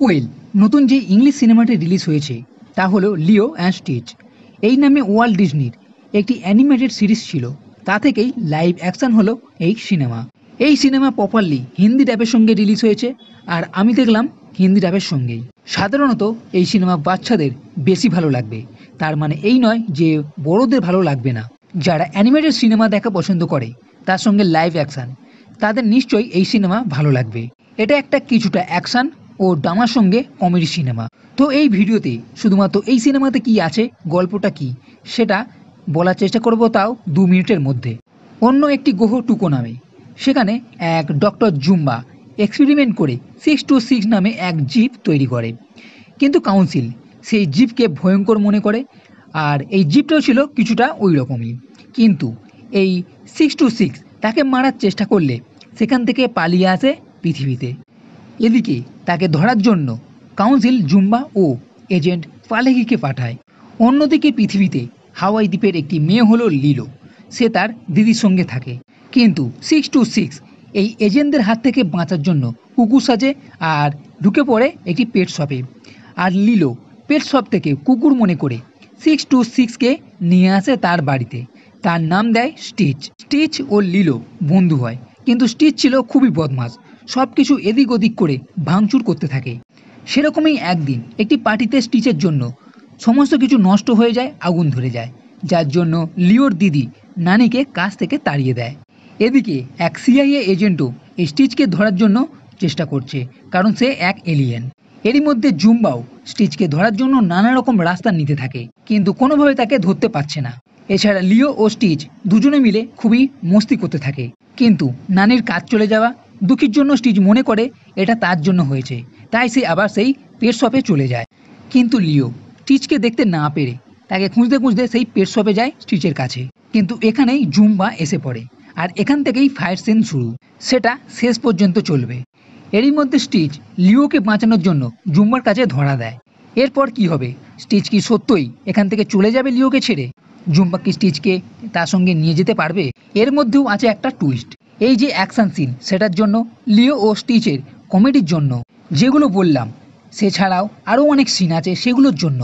Well, নতুন যে English সিনেমাটি রিলিজ হয়েছে তা হলো লিও অ্যান্ড স্টিচ। এই নামে ওয়াল্ট ডিজনির একটি অ্যানিমেটেড সিরিজ ছিল, তা থেকেই লাইভ অ্যাকশন হলো এই সিনেমা। এই সিনেমা প্রপারলি হিন্দি ডাবের সঙ্গে রিলিজ হয়েছে, আর আমি দেখলাম হিন্দি ডাবের সঙ্গেই। সাধারণত এই সিনেমা বাচ্চাদের বেশি ভালো লাগবে, তার মানে এই নয় যে বড়দের ভালো লাগবে না। যারা অ্যানিমেটেড সিনেমা দেখা পছন্দ করে তার সঙ্গে লাইভ অ্যাকশন, তাদের নিশ্চয়ই এই সিনেমা ভালো লাগবে। এটা একটা কিছুটা অ্যাকশন ও ড্রামার সঙ্গে কমেডি সিনেমা। তো এই ভিডিওতে শুধুমাত্র এই সিনেমাতে কি আছে, গল্পটা কি, সেটা বলার চেষ্টা করব, তাও 2 মিনিটের মধ্যে। অন্য একটি গ্রহ টুকো নামে, সেখানে এক ডক্টর জুম্বা এক্সপেরিমেন্ট করে 626 নামে এক জীব তৈরি করে। কিন্তু কাউন্সিল সেই জীবকে ভয়ঙ্কর মনে করে, আর এই জীবটাও ছিল কিছুটা ওই রকমই। কিন্তু এই 626 তাকে মারার চেষ্টা করলে সেখান থেকে পালিয়ে আসে পৃথিবীতে। এদিকে তাকে ধরার জন্য কাউন্সিল জুম্বা ও এজেন্ট ফালেগিকে পাঠায়। অন্যদিকে পৃথিবীতে হাওয়াই দ্বীপের একটি মেয়ে হলো লিলো, সে তার দিদির সঙ্গে থাকে। কিন্তু 626 এই এজেন্টদের হাত থেকে বাঁচার জন্য কুকুর সাজে আর ঢুকে পড়ে একটি পেট শপে। আর লিলো পেট শপ থেকে কুকুর মনে করে 626কে নিয়ে আসে তার বাড়িতে। তার নাম দেয় স্টিচ। স্টিচ ও লিলো বন্ধু হয়, কিন্তু স্টিচ ছিল খুবই বদমাশ, সব কিছু এদিক ওদিক করে ভাঙচুর করতে থাকে। সেরকমই একদিন একটি পার্টিতে স্টিচের জন্য সমস্ত কিছু নষ্ট হয়ে যায়, আগুন ধরে যায়, যার জন্য লিওর দিদি নানিকে কাজ থেকে তাড়িয়ে দেয়। এদিকে এক সিআইএ এজেন্টও স্টিচকে ধরার জন্য চেষ্টা করছে, কারণ সে এক এলিয়েন। এরই মধ্যে জুম্বাও স্টিচকে ধরার জন্য নানা রকম রাস্তা নিতে থাকে, কিন্তু কোনোভাবে তাকে ধরতে পারছে না। এছাড়া লিও ও স্টিচ দুজনে মিলে খুবই মস্তি করতে থাকে, কিন্তু নানির কাজ চলে যাওয়া দুঃখের জন্য স্টিচ মনে করে এটা তার জন্য হয়েছে, তাই সে আবার সেই পেট শপে চলে যায়। কিন্তু লিও স্টিচকে দেখতে না পেরে তাকে খুঁজতে খুঁজতে সেই পেট শপে যায় স্টিচের কাছে। কিন্তু এখানেই জুম্বা এসে পড়ে, আর এখান থেকেই ফায়ার সিন শুরু, সেটা শেষ পর্যন্ত চলবে। এরই মধ্যে স্টিচ লিওকে বাঁচানোর জন্য জুম্বার কাছে ধরা দেয়। এরপর কি হবে? স্টিচ কি সত্যই এখান থেকে চলে যাবে লিওকে ছেড়ে? জুম্বা কি স্টিচকে তার সঙ্গে নিয়ে যেতে পারবে? এর মধ্যেও আছে একটা টুইস্ট। এই যে অ্যাকশন সিন, সেটার জন্য লিও ও স্টিচের কমেডির জন্য যেগুলো বললাম, সে ছাড়াও আরও অনেক সিন আছে সেগুলোর জন্য।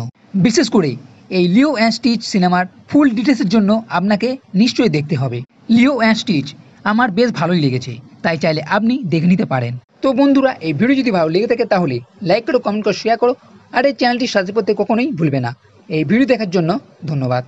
বিশেষ করে এই লিও অ্যান্ড স্টিচ সিনেমার ফুল ডিটেলসের জন্য আপনাকে নিশ্চয়ই দেখতে হবে। লিও অ্যান্ড স্টিচ আমার বেশ ভালোই লেগেছে, তাই চাইলে আপনি দেখে নিতে পারেন। তো বন্ধুরা, এই ভিডিও যদি ভালো লেগে থাকে তাহলে লাইক করো, কমেন্ট করো, শেয়ার করো, আর এই চ্যানেলটি সাবস্ক্রাইব করতে কখনোই ভুলবে না। এই ভিডিও দেখার জন্য ধন্যবাদ।